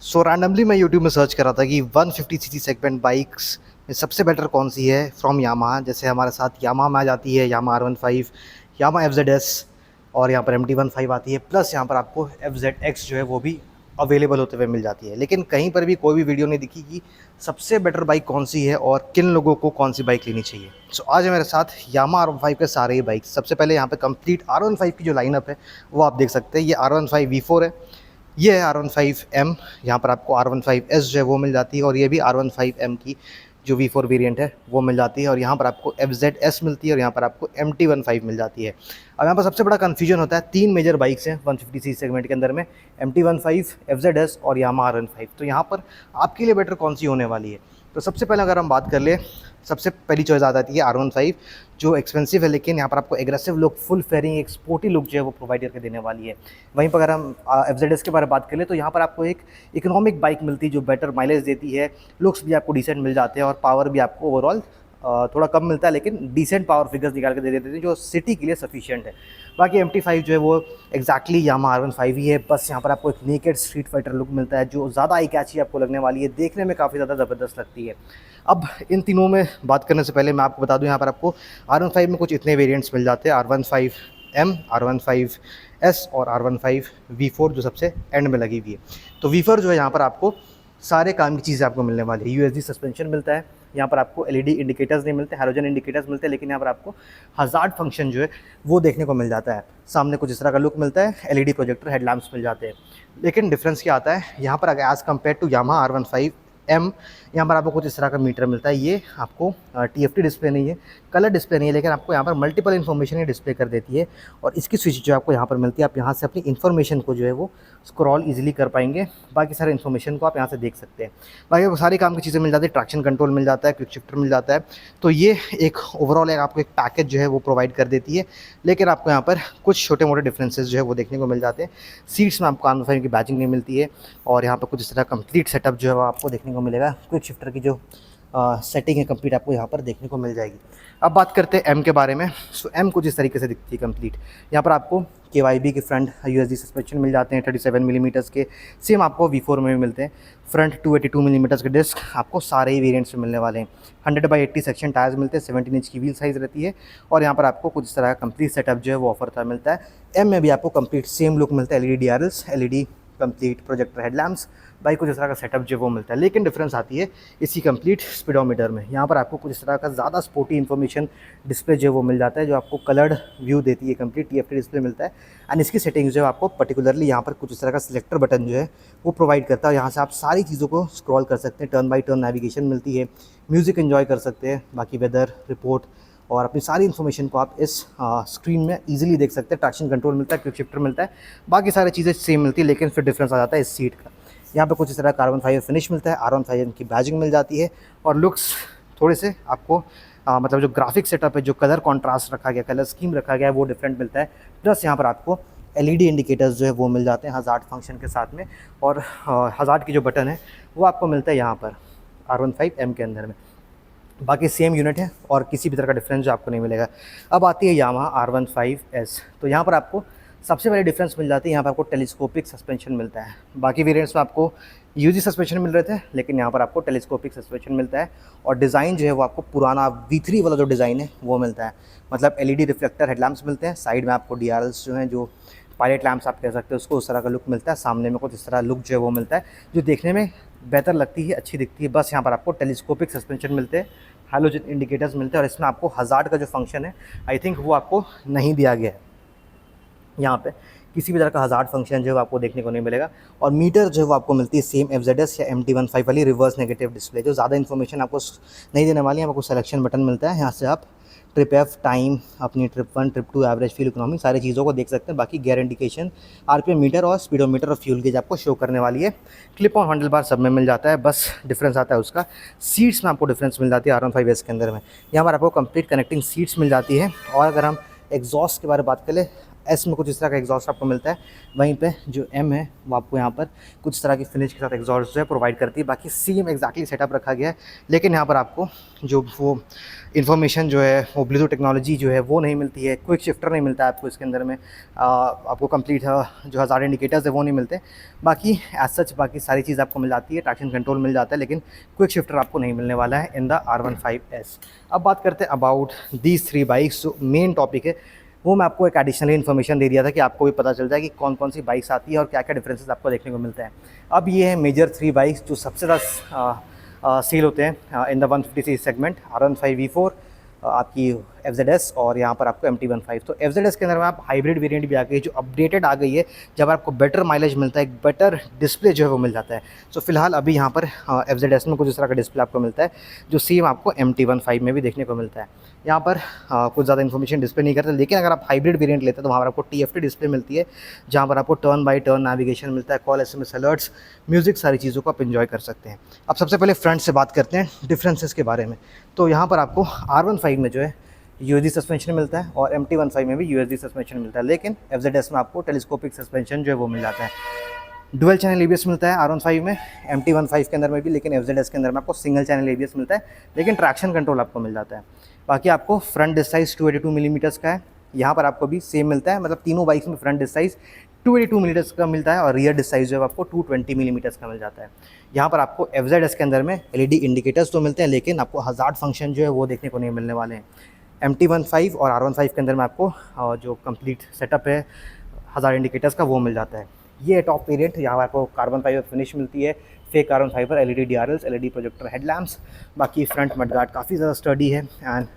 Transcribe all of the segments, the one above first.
सो randomly मैं YouTube में search कर रहा था कि 150 सीसी सेगमेंट बाइक्स में सबसे बेटर कौन सी है फ्रॉम यामाहा। जैसे हमारे साथ यामाहा में आ जाती है यामाहा R15, यामाहा FZS और यहाँ पर MT15 आती है, प्लस यहाँ पर आपको FZX जो है वो भी अवेलेबल होते हुए मिल जाती है। लेकिन कहीं पर भी कोई भी वीडियो नहीं दिखी कि सबसे बेटर बाइक कौन सी है और किन लोगों को कौन सी बाइक लेनी चाहिए। सो आज है मेरे साथ यामाहा R15 के सारे ही बाइक। सबसे पहले यहाँ पे कंप्लीट R15 की जो लाइनअप है वो आप देख सकते हैं। ये R15 V4 है, ये है R15M, यहाँ पर आपको R15S जो है वो मिल जाती है, और ये भी R15M की जो V4 वेरिएंट है वो मिल जाती है, और यहाँ पर आपको FZS मिलती है और यहाँ पर आपको MT15 मिल जाती है। अब यहाँ पर सबसे बड़ा कन्फ्यूजन होता है, तीन मेजर बाइक्स हैं 150 सी सेगमेंट के अंदर में, MT15, FZS और यामाहा R15। तो यहाँ पर आपके लिए बेटर कौन सी होने वाली है? तो सबसे पहले अगर हम बात कर ले, सबसे पहली चॉइस आ जाती है R15, जो एक्सपेंसिव है लेकिन यहाँ पर आपको एग्रेसिव लुक, फुल फेयरिंग, एक स्पोर्टी लुक जो है वो प्रोवाइड करके देने वाली है। वहीं पर अगर हम FZS के बारे में बात कर ले तो यहाँ पर आपको एक इकोनॉमिक बाइक मिलती है जो बेटर माइलेज देती है, लुक्स भी आपको डिसेंट मिल जाते हैं और पावर भी आपको ओवरऑल थोड़ा कम मिलता है, लेकिन डिसेंट पावर फिगर्स निकाल के दे देते हैं जो सिटी के लिए सफिशिएंट है। बाकी MT5 जो है वो एक्जैक्टली यामाहा R15 ही है, बस यहाँ पर आपको एक नेकेड स्ट्रीट फाइटर लुक मिलता है जो ज़्यादा आई कैची आपको लगने वाली है, देखने में काफ़ी ज़्यादा ज़बरदस्त लगती है। अब इन तीनों में बात करने से पहले मैं आपको बता दूं, यहाँ पर आपको R15 में कुछ इतने वेरिएंट्स मिल जाते हैं, R15M, R15S और R15 V4 जो सबसे एंड में लगी हुई है। तो V4 जो है यहाँ पर आपको सारे काम की चीज़ें आपको मिलने वाली है। USD सस्पेंशन मिलता है, यहाँ पर आपको LED इंडिकेटर्स नहीं मिलते, हैलोजन इंडिकेटर्स मिलते हैं, लेकिन यहाँ पर आपको हज़ार्ड फंक्शन जो है वो देखने को मिल जाता है। सामने कुछ इस तरह का लुक मिलता है, LED प्रोजेक्टर हेडलैम्प्स मिल जाते हैं। लेकिन डिफरेंस क्या आता है यहाँ पर, अगर as compare to Yamaha R15M, यहाँ पर आपको कुछ इस तरह का मीटर मिलता है। ये आपको TFT डिस्प्ले नहीं है, कलर डिस्प्ले नहीं है, लेकिन आपको यहाँ पर मल्टीपल इन्फॉर्मेशन ही डिस्प्ले कर देती है। और इसकी स्विच जो आपको यहाँ पर मिलती है, आप यहाँ से अपनी इन्फॉर्मेशन को जो है वो स्क्रॉल इजीली कर पाएंगे, बाकी सारे इन्फॉर्मेशन को आप यहाँ से देख सकते हैं। बाकी आपको सारी काम की चीज़ें मिल जाती है, ट्रैक्शन कंट्रोल मिल जाता है, क्विक शिफ्टर मिल जाता है। तो ये एक ओवरऑल आपको एक पैकेज जो है वो प्रोवाइड कर देती है। लेकिन आपको यहाँ पर कुछ छोटे मोटे डिफरेंसेस जो है वो देखने को मिल जाते हैं। सीट्स में आपको R15 की बैजिंग नहीं मिलती है, और यहाँ पर कुछ इस तरह कंप्लीट सेटअप जो है वो आपको देखने को मिलेगा। क्विक शिफ्टर की जो सेटिंग है कंप्लीट आपको यहाँ पर देखने को मिल जाएगी। अब बात करते हैं M के बारे में। सो M कुछ इस तरीके से दिखती है कंप्लीट। यहाँ पर आपको KYB के फ्रंट USD सस्पेंशन मिल जाते हैं 37 मिलीमीटर्स के, सेम आपको V4 में भी मिलते हैं। फ्रंट 282 मिलीमीटर्स के डिस्क आपको सारे ही वेरिएंट्स में मिलने वाले हैं। 100/80 सेक्शन टायर्स मिलते हैं, 17 इंच की व्हील साइज़ रहती है, और यहाँ पर आपको कुछ इस तरह का कंप्लीट सेटअप जो है वो ऑफर था मिलता है। M में भी आपको कंप्लीट सेम लुक मिलता है, LED DRLs, LED complete projector headlamps, bike कुछ इस तरह का सेटअप जो वो मिलता है। लेकिन डिफरेंस आती है इसी कंप्लीट स्पीडोमीटर में। यहाँ पर आपको कुछ इस तरह का ज़्यादा स्पोर्टी इन्फॉर्मेशन डिस्प्ले जो वो मिल जाता है, जो आपको कलर्ड व्यू देती है, कंप्लीट TFT डिस्प्ले मिलता है। एंड इसकी सेटिंग्स जो है आपको पर्टिकुलरली यहाँ पर कुछ इस तरह का सिलेक्टर बटन जो है वो प्रोवाइड करता है। यहाँ से आप सारी चीज़ों को स्क्रॉल कर सकते हैं, टर्न बाई टर्न नेविगेशन मिलती है, म्यूज़िक इन्जॉय कर सकते हैं, बाकी वेदर रिपोर्ट और अपनी सारी इन्फॉर्मेशन को आप इस स्क्रीन में इजीली देख सकते हैं। ट्रैक्शन कंट्रोल मिलता है, क्विक शिफ्टर मिलता है, बाकी सारी चीज़ें सेम मिलती है, लेकिन फिर डिफरेंस आ जाता है इस सीट का। यहाँ पे कुछ इस तरह कार्बन फाइबर फिनिश मिलता है, R15 की बैजिंग मिल जाती है, और लुक्स थोड़े से आपको मतलब जो ग्राफिक सेटअप है, जो कलर कॉन्ट्रास्ट रखा गया, कलर स्कीम रखा गया है वो डिफरेंट मिलता है। प्लस यहाँ पर आपको LED इंडिकेटर्स जो है वो मिल जाते हैं हज़ार्ड फंक्शन के साथ में, और हज़ार्ड की जो बटन है वो आपको मिलता है यहाँ पर R15M के अंदर में। बाकी सेम यूनिट है और किसी भी तरह का डिफरेंस जो आपको नहीं मिलेगा। अब आती है यामाहा R15S। तो यहाँ पर आपको सबसे बड़ी डिफरेंस मिल जाती है, यहाँ पर आपको टेलीस्कोपिक सस्पेंशन मिलता है। बाकी वेरिएंट्स में आपको UG सस्पेंशन मिल रहे थे, लेकिन यहाँ पर आपको टेलीस्कोपिक सस्पेंशन मिलता है, और डिज़ाइन जो है वो आपको पुराना V3 वाला जो डिज़ाइन है वो मिलता है। मतलब LED रिफ्लेक्टर हेडलैम्प्स मिलते हैं, साइड में आपको DRLs जो हैं, जो पायलट लैम्प्स आप कह सकते हैं, उसको उस तरह का लुक मिलता है। सामने में कुछ इस तरह लुक जो है वो मिलता है, जो देखने में बेहतर लगती है, अच्छी दिखती है। बस यहाँ पर आपको टेलीस्कोपिक सस्पेंशन मिलते हैं, हैलोजन इंडिकेटर्स मिलते हैं, और इसमें आपको हज़ार्ड का जो फंक्शन है आई थिंक वो आपको नहीं दिया गया है। यहाँ पे किसी भी तरह का हज़ार्ड फंक्शन जो है आपको देखने को नहीं मिलेगा, और मीटर जो है वो आपको मिलती है सेम FZS या MT15 वाली रिवर्स नेगेटिव डिस्प्ले, जो ज़्यादा इन्फॉर्मेशन आपको नहीं देने वाली है। आपको सिलेक्शन बटन मिलता है, यहाँ से आप ट्रिप F, टाइम, अपनी trip 1, trip 2, average, fuel economy, सारी चीज़ों को देख सकते हैं। बाकी गियर इंडिकेशन, RPM मीटर और स्पीडोमीटर और फ्यूल गेज आपको शो करने वाली है। क्लिप ऑन हैंडल बार सब में मिल जाता है, बस डिफरेंस आता है उसका सीट्स में आपको डिफरेंस मिल जाती है R15S के अंदर में। यहाँ पर आपको कंप्लीट कनेक्टिंग सीट्स मिल जाती है। और अगर हम एग्जॉस्ट के बारे में बात करें, एस में कुछ इस तरह का एग्जॉस्ट आपको मिलता है, वहीं पे जो एम है वो आपको यहाँ पर कुछ इस तरह की फिनिश के साथ एग्जॉस्ट जो है प्रोवाइड करती है। बाकी सेम एग्जैक्टली सेटअप रखा गया है, लेकिन यहाँ पर आपको जो वो इन्फॉर्मेशन जो है वो ब्लूटूथ टेक्नोलॉजी जो है वो नहीं मिलती है, क्विक शिफ्टर नहीं मिलता है आपको इसके अंदर में, आपको कंप्लीट जो हज़ार इंडिकेटर्स है वो नहीं मिलते। बाकी एज सच बाकी सारी चीज़ आपको मिल जाती है, ट्रैक्शन कंट्रोल मिल जाता है, लेकिन क्विक शिफ्टर आपको नहीं मिलने वाला है इन द R15S। अब बात करते हैं अबाउट दीज 3 बाइक्स। जो मेन टॉपिक है वो मैं आपको एक एडिशनल इन्फॉर्मेशन दे दिया था कि आपको भी पता चल जाए कि कौन कौन सी बाइक्स आती है और क्या क्या डिफरेंसेस आपको देखने को मिलते हैं। अब ये है मेजर 3 बाइक्स जो सबसे ज़्यादा सेल होते हैं in the 150cc segment, R15 V4, आपकी FZS और यहाँ पर आपको MT15। तो FZS के अंदर में आप हाइब्रिड वेरिएंट भी आ गई जो अपडेटेड आ गई है, जब आपको बेटर माइलेज मिलता है, एक बेटर डिस्प्ले जो है वो मिल जाता है। सो फिलहाल अभी यहाँ पर FZS में कुछ इस तरह का डिस्प्ले आपको मिलता है जो सेम आपको MT15 में भी देखने को मिलता है। यहाँ पर कुछ ज़्यादा इन्फॉर्मेशन डिस्प्ले नहीं करते, लेकिन अगर आप हाइब्रिड वेरिएंट लेते हैं तो वहाँ पर आपको TFT डिस्प्ले मिलती है, जहाँ पर आपको टर्न बाई टर्न नेविगेशन मिलता है, कॉल SMS अलर्ट्स, म्यूज़िक, सारी चीज़ों को आप इन्जॉय कर सकते हैं। अब सबसे पहले फ्रंट से बात करते हैं डिफरेंसेस के बारे में। तो यहाँ पर आपको R15 में जो है USD सस्पेंशन मिलता है और MT15 में भी USD सस्पेंशन मिलता है, लेकिन FZS में आपको टेलीस्कोपिक सस्पेंशन जो है वो मिल जाता है। डुअल चैनल ABS मिलता है R15 में, MT15 के अंदर में भी, लेकिन FZS के अंदर में आपको सिंगल चैनल ABS मिलता है, लेकिन ट्रैक्शन कंट्रोल आपको मिल जाता है। बाकी आपको फ्रंट डिस्क साइज़ 282 मिलीमीटर्स का है, यहाँ पर आपको भी सेम मिलता है, मतलब तीनों बाइक्स में फ्रंट डिस्क साइज़ 282 मिलीमीटर्स का मिलता है और रियर डिस्क साइज़ जो है आपको 220 मिलीमीटर्स का मिल जाता है। यहाँ पर आपको FZS के अंदर में LED इंडिकेटर्स तो मिलते हैं, लेकिन आपको हज़ार्ड फंक्शन जो है वो देखने को नहीं मिलने वाले हैं। MT15 और R15 के अंदर में आपको जो कंप्लीट सेटअप है हज़ार इंडिकेटर्स का वो मिल जाता है। ये टॉप वेरिएंट, यहाँ आपको कार्बन फाइबर फिनिश मिलती है, fake carbon fibre, LED DRLs, LED projector headlamps. बाकी फ्रंट मडगार्ड काफ़ी ज़्यादा स्टडी है एंड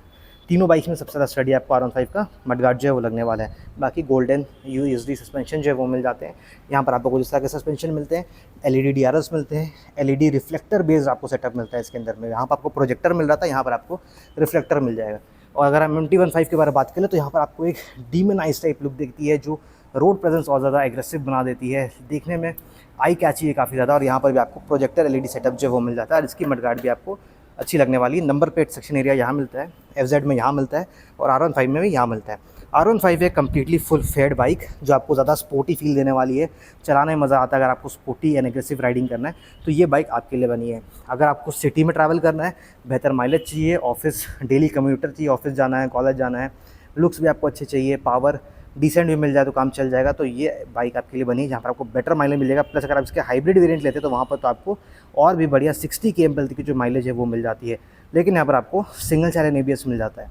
तीनों बाइक्स में सबसे ज़्यादा स्टडी आपको R15 का मडगार्ड जो है वो लगने वाला है। बाकी गोल्डन USD सस्पेंशन जो है वो मिल जाते हैं। यहाँ पर आपको कुछ इस तरह के सस्पेंशन मिलते हैं, LED DRLs मिलते हैं, LED रिफ्लेक्टर बेस्ड आपको सेटअप मिलता है इसके अंदर में। यहाँ पर आपको प्रोजेक्टर मिल रहा था, यहाँ पर आपको रिफ्लेक्टर मिल जाएगा। और अगर हम MT15 के बारे में बात करें तो यहाँ पर आपको एक डीमनाइज टाइप लुक दिखती है जो रोड प्रेजेंस और ज़्यादा एग्रेसिव बना देती है, देखने में आई कैची है काफ़ी ज़्यादा। और यहाँ पर भी आपको प्रोजेक्टर LED सेटअप जो वो मिल जाता है और इसकी मडगार्ड भी आपको अच्छी लगने वाली है। नंबर प्लेट सेक्शन एरिया यहाँ मिलता है, FZ में यहाँ मिलता है और R15 में भी यहाँ मिलता है। R15 एक कम्प्लीटली फुल फेड बाइक जो आपको ज़्यादा स्पोर्टी फील देने वाली है, चलाने में मज़ा आता है। अगर आपको स्पोर्टी एंड एग्रेसिव राइडिंग करना है तो ये बाइक आपके लिए बनी है। अगर आपको सिटी में ट्रैवल करना है, बेहतर माइलेज चाहिए, ऑफिस डेली कम्यूटर चाहिए, ऑफिस जाना है, कॉलेज जाना है, लुक्स भी आपको अच्छे चाहिए, पावर डिसेंट भी मिल जाए तो काम चल जाएगा, तो ये बाइक आपके लिए बनी है, जहाँ पर आपको बेटर माइलेज मिलेगा। प्लस अगर आप इसके हाइब्रिड वेरिएंट लेते हैं तो वहाँ पर तो आपको और भी बढ़िया 60 km की जो माइलेज है वो मिल जाती है, लेकिन यहाँ पर आपको सिंगल चैनल ABS मिल जाता है।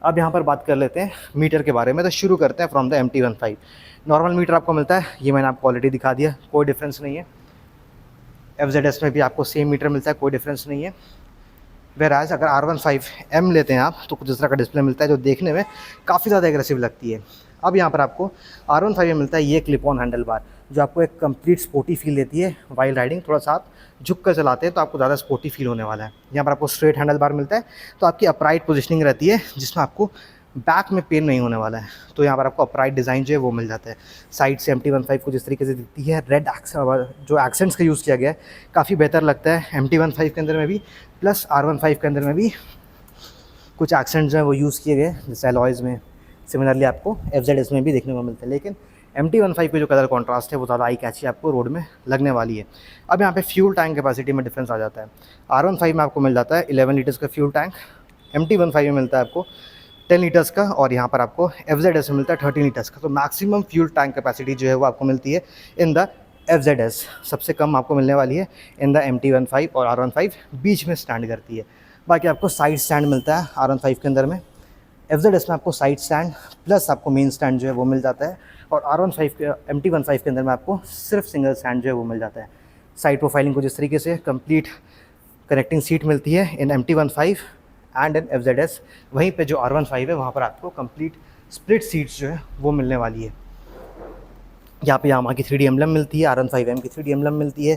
अब यहाँ पर बात कर लेते हैं मीटर के बारे में, तो शुरू करते हैं from the MT15। Normal metre आपको मिलता है, ये मैंने आपको ऑलरेडी दिखा दिया, कोई डिफरेंस नहीं है। FZS में भी आपको सेम मीटर मिलता है, कोई डिफरेंस नहीं है। वेराज अगर R15M लेते हैं आप तो कुछ इस तरह का डिस्प्ले मिलता है जो देखने में काफ़ी ज़्यादा एग्रेसिव लगती है। अब यहाँ पर आपको R15 में मिलता है ये क्लिप ऑन हैंडल बार जो आपको एक कंप्लीट स्पोर्टी फील देती है। वाइल राइडिंग थोड़ा सा आप झुक कर चलाते हैं तो आपको ज़्यादा स्पोर्टी फील होने वाला है। यहाँ पर आपको स्ट्रेट हैंडल बार मिलता है तो आपकी अपराइट पोजिशनिंग रहती है जिसमें आपको बैक में पेन नहीं होने वाला है, तो यहाँ पर आपको अपराइट डिज़ाइन जो है वो मिल जाता है। साइड से MT15 को जिस तरीके से दिखती है, रेड जो एक्सेंट्स का यूज़ किया गया है काफ़ी बेहतर लगता है MT15 के अंदर में भी, प्लस R15 के अंदर में भी कुछ एक्सेंट्स जो है वो यूज़ किए गए जैसे अलॉयज़ में। सिमिलरली आपको FZS में भी देखने को मिलता है, लेकिन MT15 पे जो कलर कॉन्ट्रास्ट है वो ज़्यादा आई कैची आपको रोड में लगने वाली है। अब यहाँ पे फ्यूल टैंक कैपेसिटी में डिफरेंस आ जाता है। R15 में आपको मिल जाता है 11 लीटर्स का फ्यूल टैंक, MT15 में मिलता है आपको 10 लीटर्स का और यहाँ पर आपको FZS में मिलता है 13 लीटर्स का। तो मैक्सिमम फ्यूल टैंक कैपेसिटी जो है वो आपको मिलती है इन द FZS, सबसे कम आपको मिलने वाली है इन द MT15 और R15 बीच में स्टैंड करती है। बाकी आपको साइड स्टैंड मिलता है R15 के अंदर में, FZS में आपको साइड स्टैंड प्लस आपको मेन स्टैंड जो है वो मिल जाता है और R15 के MT15 के अंदर में आपको सिर्फ सिंगल स्टैंड जो है वो मिल जाता है। साइड प्रोफाइलिंग को जिस तरीके से कंप्लीट कनेक्टिंग सीट मिलती है इन MT15 एंड इन FZS, वहीं पे जो R15 है वहाँ पर आपको कंप्लीट स्प्लिट सीट्स जो है वो मिलने वाली है। यहाँ पे यामाहा की 3D एम्बलम मिलती है, R15M की 3D एम्बलम मिलती है,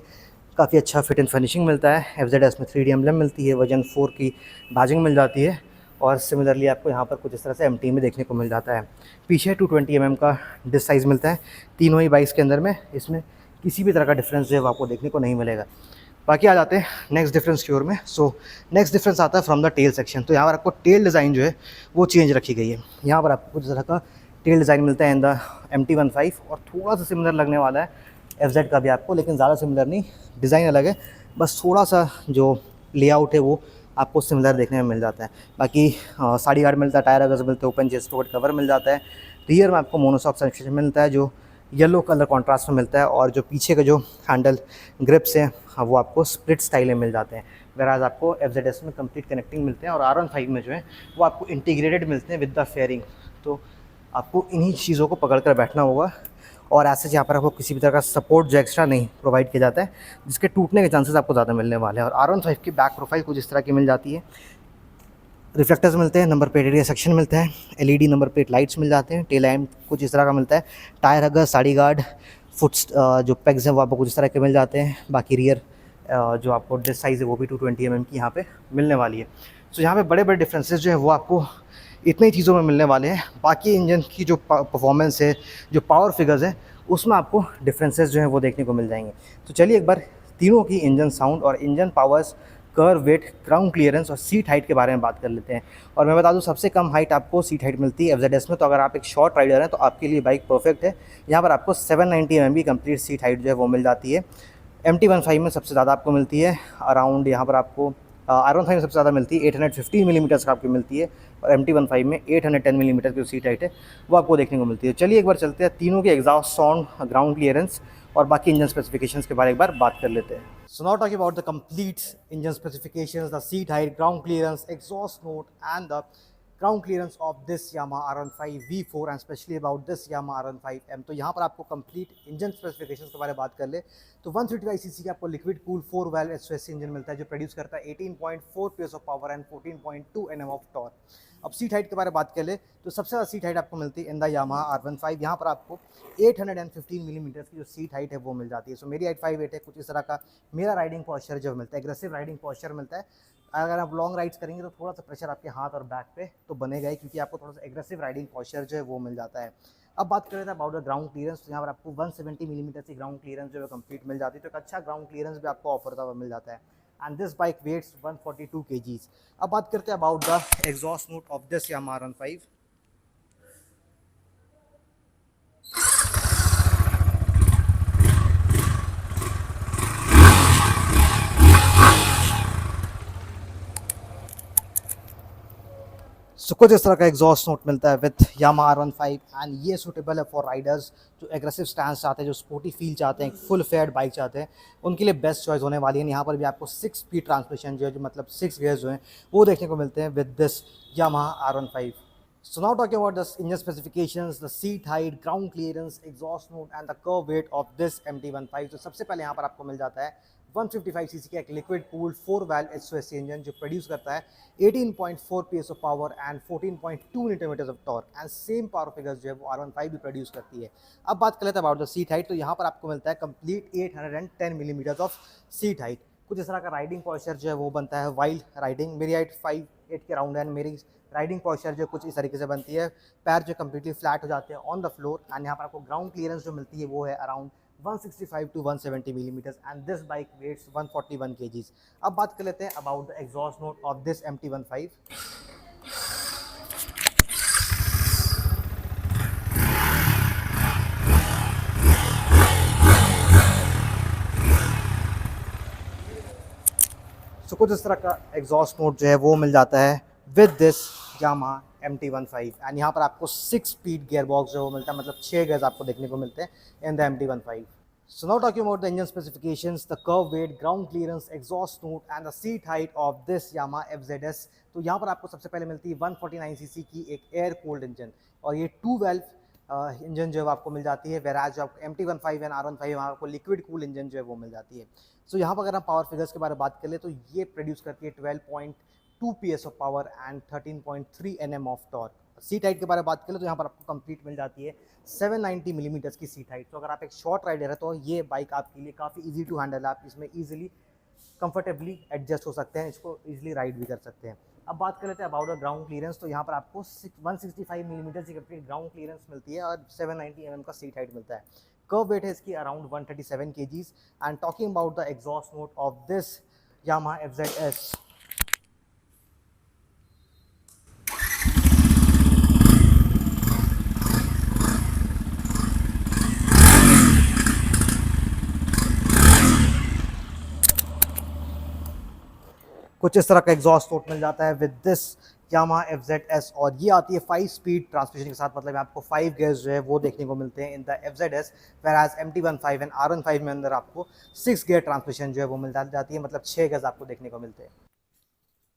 काफ़ी अच्छा फिट एंड फिनिशिंग मिलता है। FZS में 3D एम्बलम मिलती है, वर्जन 4 की बैजिंग मिल जाती है और सिमिलरली आपको यहाँ पर कुछ इस तरह से MT में देखने को मिल जाता है। पीछे 220 mm का डिस्क साइज़ मिलता है तीनों ही बाइक्स के अंदर में, इसमें किसी भी तरह का डिफरेंस जो है वो आपको देखने को नहीं मिलेगा। बाकी आ जाते हैं नेक्स्ट डिफरेंस की ओर में। सो नेक्स्ट डिफरेंस आता है फ्रॉम द टेल सेक्शन। तो यहाँ पर आपको टेल डिज़ाइन जो है वो चेंज रखी गई है। यहाँ पर आपको कुछ तरह का टेल डिज़ाइन मिलता है इन द MT15 और थोड़ा सा सिमिलर लगने वाला है FZ का भी आपको, लेकिन ज़्यादा सिमिलर नहीं, डिज़ाइन अलग है, बस थोड़ा सा जो लेआउट है वो आपको सिमिलर देखने में मिल जाता है। बाकी साड़ी गार्ड मिलता है, टायर अगर मिलते हैं, ओपन चेस्ट पॉकेट कवर मिल जाता है। रियर में आपको मोनोशॉक सस्पेंशन मिलता है जो येलो कलर कॉन्ट्रास्ट में मिलता है, और जो पीछे का जो हैंडल ग्रिप्स हैं वो आपको स्प्लिट स्टाइल में मिल जाते हैं। वेराज आपको FZS में कंप्लीट कनेक्टिंग मिलते हैं, और R15 में जो है वो आपको इंटीग्रेटेड मिलते हैं विद द फेयरिंग। तो आपको इन्हीं चीज़ों को पकड़ कर बैठना होगा, और ऐसे यहाँ पर आपको किसी भी तरह का सपोर्ट जो एक्स्ट्रा नहीं प्रोवाइड किया जाता है, जिसके टूटने के चांसेस आपको ज़्यादा मिलने वाले हैं। और R15 की बैक प्रोफाइल कुछ इस तरह की मिल जाती है। रिफ्लेक्टर्स मिलते हैं, नंबर प्लेट एरिया सेक्शन मिलता है, LED नंबर प्लेट लाइट्स मिल जाते हैं, टेल लैम्प कुछ इस तरह का मिलता है, टायर हगर, साड़ी गार्ड, फुट जो पेग्स हैं वो आपको कुछ इस तरह के मिल जाते हैं। बाकी रियर जो आपको डिस्क साइज़ है वो भी 220 mm की यहाँ पे मिलने वाली है। सो यहाँ पे बड़े बड़े डिफरेंसेस जो है वो आपको इतनी चीज़ों में मिलने वाले हैं। बाकी इंजन की जो परफॉर्मेंस है, जो पावर फिगर्स है, उसमें आपको डिफरेंसेस जो हैं वो देखने को मिल जाएंगे। तो चलिए एक बार तीनों की इंजन साउंड और engine powers, curve, weight, ground clearance और सीट हाइट के बारे में बात कर लेते हैं। और मैं बता दूं सबसे कम हाइट आपको सीट हाइट मिलती है FZS में, तो अगर आप एक शॉर्ट राइडर हैं तो आपके लिए बाइक परफेक्ट है। यहाँ पर आपको 790 mm की कंप्लीट सीट हाइट जो है वो मिल जाती है। MT15 में सबसे ज़्यादा आपको मिलती है अराउंड, यहाँ पर आपको R15 में सबसे ज़्यादा मिलती है 850 मिलीमीटर्स का आपकी मिलती है, और MT15 में 810 मिलीमीटर की सीट हाइट है वो आपको देखने को मिलती है। चलिए एक बार चलते हैं तीनों के एग्जॉस्ट साउंड, ग्राउंड क्लियरेंस और बाकी इंजन स्पेसिफिकेशंस के बारे में एक बार बात कर लेते हैं। So now talking about the complete engine specifications, the seat height, ground clearance, exhaust note and the ground clearance of this Yamaha R15 V4 and especially about this Yamaha R15M। तो यहाँ पर आपको कंप्लीट इंजन स्पेसिफिकेशंस के बारे में बात कर ले तो 135 सीसी का आपको liquid cool 4 valve SOHC engine मिलता है जो प्रोड्यूस करता है 18.4 PS of power and 14.2 Nm of torque. अब सीट हाइट के बारे में बात कर ले तो सबसे ज़्यादा सीट हाइट आपको मिलती है इन द Yamaha R15। यहाँ पर आपको 815 मिलीमीटर की जो सीट हाइट है वो मिल जाती है। सो मेरी हाइट 5'8" है, कुछ इस तरह का मेरा राइडिंग पॉस्चर जो मिलता है, एग्रेसिव राइडिंग पॉस्चर मिलता है। अगर आप लॉन्ग राइड्स करेंगे तो थोड़ा सा प्रेशर आपके हाथ और बैक पे तो बनेगा ही, क्योंकि आपको थोड़ा सा एग्रेसिव राइडिंग पॉस्चर जो है वो मिल जाता है। अब बात करें तो अबाउट द ग्राउंड क्लियरेंस, तो यहाँ पर आपको 170 मिलीमीटर की ग्राउंड क्लियरेंस जो है कंप्लीट मिल जाती है, तो एक अच्छा ग्राउंड क्लियरेंस भी आपको ऑफर होता हुआ मिल जाता है। And this bike weighs 142 kgs। अब बात करते हैं about the exhaust note of this Yamaha R15। So कुछ इस तरह का एग्जॉस्ट नोट मिलता है विथ Yamaha R15 एंड ये सूटेबल है फॉर राइडर्स जो एग्रेसिव स्टैंस चाहते हैं, जो स्पोर्टी फील चाहते हैं, फुल फेयर्ड बाइक चाहते हैं, उनके लिए बेस्ट चॉइस होने वाली है। यहाँ पर भी आपको 6 स्पीड ट्रांसमिशन जो है, जो मतलब 6 गियर्स जो हैं वो देखने को मिलते हैं with this Yamaha R15। So now talking about the engine specifications, the seat height, ground clearance, exhaust note and the curve weight of this MT15। तो सबसे पहले यहाँ पर आपको मिल जाता है 155 सीसी का एक liquid cooled 4 valve SOHC engine जो प्रोड्यूस करता है 18.4 PS of power and 14.2 Nm of torque, and same power figures जो है वो R15 भी प्रोड्यूस करती है। अब बात कर लेते हैं अबाउट द सीट हाइट, तो यहाँ पर आपको मिलता है complete 810 millimetre of seat height. कुछ इस तरह का राइडिंग पॉस्चर जो है वो बनता है वाइल्ड राइडिंग। मेरी हाइट 5'8" के राउंड है, मेरी राइडिंग पॉस्चर जो कुछ इस तरीके से बनती है, पैर जो कम्प्लीटली फ्लैट हो जाते हैं ऑन द फ्लोर। एंड यहाँ पर आपको ग्राउंड क्लियरेंस जो मिलती है वो है around 165 to 170 millimetre and this bike weighs 141 kgs। अब बात कर लेते हैं about the exhaust note of this MT15। So कुछ इस तरह का एग्जॉस्ट नोट जो है वो मिल जाता है with this Yamaha MT15 and यहाँ पर आपको 6 स्पीड गियर बॉक्स जो मिलता है, मतलब 6 गियर्स आपको देखने को मिलते हैं in the MT15। So now talking about the engine specifications, the curve weight, ground clearance, exhaust note and the seat height of this Yamaha FZS। तो यहाँ पर आपको सबसे पहले मिलती है 149 सीसी की एक एयर कूल्ड इंजन, और ये 2 वाल्व इंजन जो है आपको मिल जाती है। वेराज जो आपको MT15 एंड R15 वहाँ आपको लिक्विड कूल इंजन जो है वो मिल जाती है। सो यहाँ पर अगर हम पावर फिगर्स के बारे में बात कर ले तो ये प्रोड्यूस करती है 12.2 PS of power and 13.3 Nm of torque. Seat height के बारे में बात करें तो यहाँ पर आपको कंप्लीट मिल जाती है 790 मिलीमीटर की सीट हाइट। तो अगर आप एक शॉर्ट राइडर है तो ये बाइक आपके लिए काफ़ी इजी टू हैंडल है, आप इसमें इजीली कंफर्टेबली एडजस्ट हो सकते हैं, इसको इजीली राइड भी कर सकते हैं। अब बात कर लेते हैं अबाउट द ग्राउंड क्लियरेंस, तो यहाँ पर आपको 165 मिलीमीटर की कंप्लीट ग्राउंड क्लियरेंस मिलती है और 790 mm का सीट हाइट मिलता है। कर्व वेट है इसकी around 137 kgs। And talking about the exhaust note of this Yamaha FZS। कुछ इस तरह का एग्जॉस्ट पोर्ट मिल जाता है विद दिस यामा FZS, और ये आती है 5 स्पीड ट्रांसमिशन के साथ, मतलब आपको 5 गियर्स जो है वो देखने को मिलते हैं in the FZS, whereas MT15 and R15 में अंदर आपको 6 गियर ट्रांसमिशन जो है वो मिल जाती है, मतलब 6 गियर्स आपको देखने को मिलते हैं।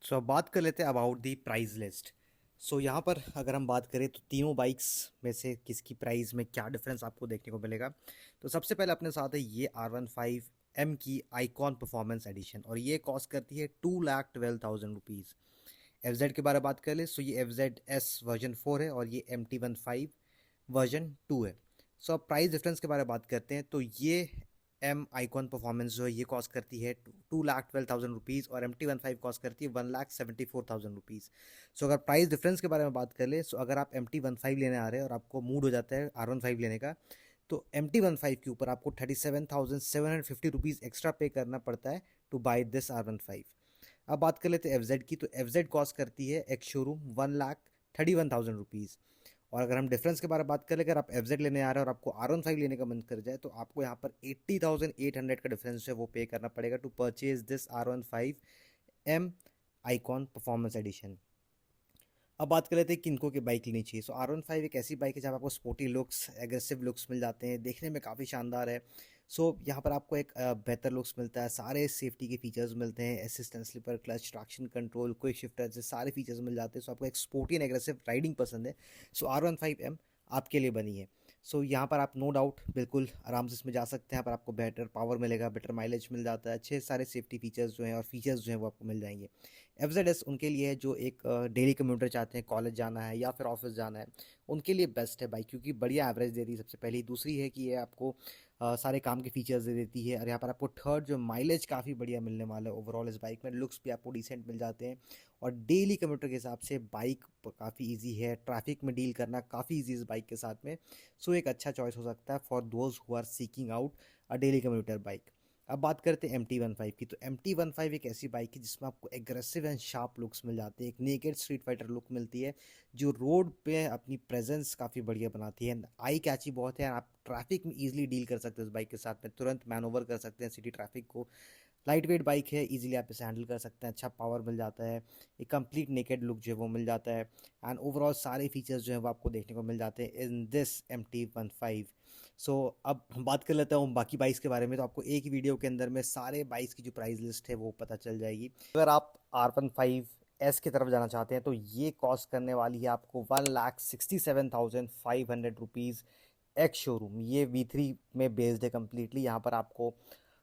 सो अब बात कर लेते हैं अबाउट दी प्राइस लिस्ट। सो यहाँ पर अगर हम बात करें तो तीनों बाइक्स में से किसकी प्राइस में क्या डिफरेंस आपको देखने को मिलेगा। तो सबसे पहले अपने साथ है ये R15M की आइकॉन परफॉर्मेंस एडिशन, और ये कॉस्ट करती है 2,12,000 रुपीज़। FZ के बारे में बात कर ले, सो ये FZS वर्जन 4 है और ये MT15 वर्जन 2 है। सो अब प्राइस डिफरेंस के बारे में बात करते हैं, तो ये एम आइकॉन परफॉर्मेंस जो है ये कॉस्ट करती है 2,12,000 रुपीज़, और MT15 कॉस्ट करती है 1,74,000 रुपीज़। सो अगर प्राइस डिफरेंस के बारे में बात कर ले, सो अगर आप MT15 लेने आ रहे हैं और आपको मूड हो जाता है R15 लेने का, तो MT15 के ऊपर आपको 37,750 रुपीज़ एक्स्ट्रा पे करना पड़ता है टू बाई दिस R15। अब बात कर लेते हैं FZ की, तो FZ कॉस्ट करती है एक्स शोरूम 1,31,000 रुपीज़। और अगर हम डिफरेंस के बारे में बात करें, अगर आप FZ लेने आ रहे हैं और आपको R15 लेने का मन कर जाए, तो आपको यहाँ पर 80,800 का डिफरेंस है वो पे करना पड़ेगा to purchase this R15M icon performance edition. अब बात कर लेते हैं किनको की बाइक लेनी चाहिए। सो R15 एक ऐसी बाइक है जहाँ आपको स्पोर्टी लुक्स, एग्रेसिव लुक्स मिल जाते हैं, देखने में काफ़ी शानदार है। सो यहाँ पर आपको एक बेहतर लुक्स मिलता है, सारे सेफ्टी के फीचर्स मिलते हैं, assistant slipper, clutch, traction control, quick shifter, जैसे सारे फीचर्स मिल जाते हैं। सो आपको एक स्पोर्टी एंड एग्रेसिव राइडिंग पसंद है, सो R15M आपके लिए बनी है। सो यहाँ पर आप नो डाउट बिल्कुल आराम से इसमें जा सकते हैं। यहाँ पर आपको बेटर पावर मिलेगा, बेटर माइलेज मिल जाता है, अच्छे सारे सेफ्टी फीचर्स जो हैं और फीचर्स जो हैं वो आपको मिल जाएंगे। FZS उनके लिए है जो एक डेली कम्यूटर चाहते हैं, कॉलेज जाना है या फिर ऑफिस जाना है, उनके लिए बेस्ट है बाइक, क्योंकि बढ़िया एवरेज दे रही है सबसे पहली। दूसरी है कि ये आपको सारे काम के फीचर्स दे देती है, और यहाँ पर आपको थर्ड जो माइलेज काफ़ी बढ़िया मिलने वाला है ओवरऑल इस बाइक में। लुक्स भी आपको डिसेंट मिल जाते हैं, और डेली कम्यूटर के हिसाब से बाइक काफ़ी ईजी है, ट्रैफिक में डील करना काफ़ी ईजी इस बाइक के साथ में। सो एक अच्छा चॉइस हो सकता है for those who are seeking out a daily commuter bike. अब बात करते हैं MT15 की, तो MT15 एक ऐसी बाइक है जिसमें आपको एग्रेसिव एंड शार्प लुक्स मिल जाते हैं, एक नेकेड स्ट्रीट फाइटर लुक मिलती है जो रोड पे अपनी प्रेजेंस काफ़ी बढ़िया बनाती है। आई कैची बहुत है, आप ट्रैफिक में इजीली डील कर सकते हैं इस बाइक के साथ में, तुरंत मैनोवर कर सकते हैं सिटी ट्रैफिक को। लाइट वेट बाइक है, इजीली आप इसे हैंडल कर सकते हैं, अच्छा पावर मिल जाता है, एक कंप्लीट नेकेड लुक जो है वो मिल जाता है, एंड ओवरऑल सारे फीचर्स जो है वो आपको देखने को मिल जाते हैं इन दिस MT15। सो अब हम बात कर लेते हैं बाकी बाइक्स के बारे में, तो आपको एक ही वीडियो के अंदर में सारे बाइक्स की जो प्राइस लिस्ट है वो पता चल जाएगी। अगर आप R15S की तरफ जाना चाहते हैं, तो ये कॉस्ट करने वाली है आपको 1,67,500 रुपीज़ एक्स शोरूम। ये V3 में बेस्ड है कम्प्लीटली। यहाँ पर आपको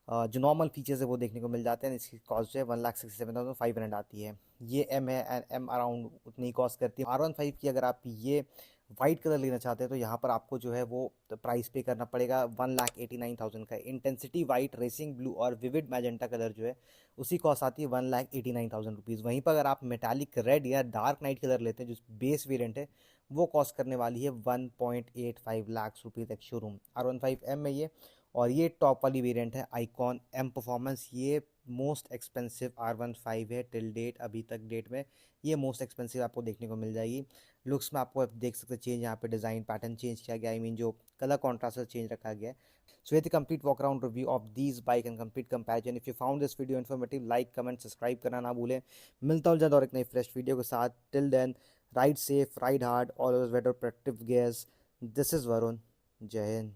जो नॉर्मल फीचर्स है वो देखने को मिल जाते हैं। इसकी कॉस्ट जो है 1,67,500 आती है। ये M है, एंड M अराउंड उतनी ही कॉस्ट करती है। R15 की अगर आप ये वाइट कलर लेना चाहते हैं, तो यहाँ पर आपको जो है वो प्राइस पे करना पड़ेगा 1,89,000 का। इंटेंसिटी वाइट, रेसिंग ब्लू और विविड मैजेंटा कलर जो है उसी कॉस्ट आती है 1,89,000 रुपीज़। वहीं पर अगर आप मेटालिक रेड या डार्क नाइट कलर लेते हैं जो बेस वेरिएंट है, वो कॉस्ट करने वाली है 1.85 लाख रुपीज़ एक शोरूम। R15M में ये, और ये टॉप वाली वेरिएंट है आइकॉन M परफॉर्मेंस। ये मोस्ट एक्सपेंसिव R15 है टिल डेट, अभी तक डेट में ये मोस्ट एक्सपेंसिव आपको देखने को मिल जाएगी। लुक्स में आपको आप देख सकते हैं चेंज, यहाँ पे डिज़ाइन पैटर्न चेंज किया गया, आई मीन जो कलर कॉन्ट्रास्ट चेंज रखा गया है। सो ये थी complete walk around review of these bike and complete comparison. If you found this video informative, like comment subscribe करना ना भूलें। मिलता हूँ जल्द और एक नई फ्रेश वीडियो के साथ। Till then, ride safe, ride hard, always wear protective gears. This is Varun. जय हिंद।